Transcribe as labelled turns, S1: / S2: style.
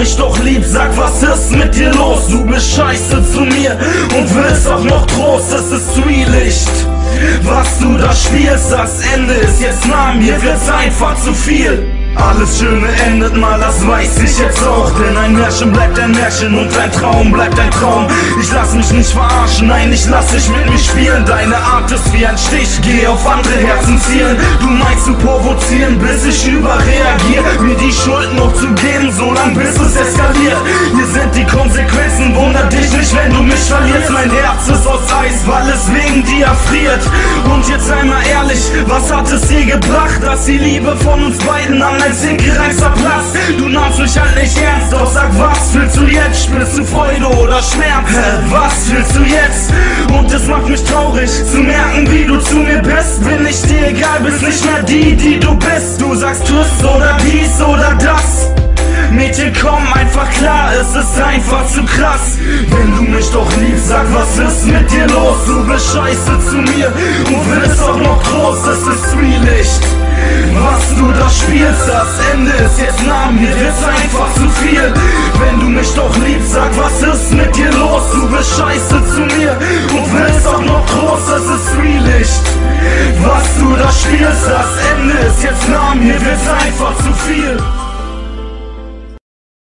S1: mich doch lieb, sag, was ist mit dir los? Du bist scheiße zu mir und willst auch noch Trost, es ist Zwielicht. Was du da spielst, das Ende ist jetzt nah, mir wird's einfach zu viel. Alles Schöne endet mal, das weiß ich jetzt auch. Denn ein Märchen bleibt ein Märchen und ein Traum bleibt ein Traum. Ich lass mich nicht verarschen, nein, ich lass dich mit mir spielen. Deine Art ist wie ein Stich, geh auf andere Herzen zielen. Du meinst zu provozieren, bis ich überreagier, mir die Schuld noch zu geben, solange bis es eskaliert. Hier sind die Konsequenzen, wunder dich nicht, wenn du mich verlierst. Mein Herz ist aus Eis, weil es wegen dir friert. Und jetzt einmal ehrlich, was hat es dir gebracht, dass die Liebe von uns beiden an ein Zinkelreißer Platz? Du nahmst mich halt nicht ernst, doch sag, was fühlst du jetzt? Spürst du Freude oder Schmerz? Was fühlst du jetzt? Und es macht mich traurig, zu merken, wie du zu mir bist. Bin ich dir egal, bist nicht mehr die du bist. Du sagst Tschüss oder dies oder das. Mädchen, komm einfach klar, es ist einfach zu krass. Wenn du mich doch liebst, sag, was ist mit dir los? Du bist scheiße zu mir und willst auch noch groß, es ist Zwielicht. Was du da spielst, das Ende ist jetzt nah, mir wird's einfach zu viel. Wenn du mich doch liebst, sag, was ist mit dir los? Du bist scheiße zu mir und willst auch noch groß, es ist Zwielicht. Was du da spielst, das Ende ist jetzt nah, mir wird's einfach zu viel.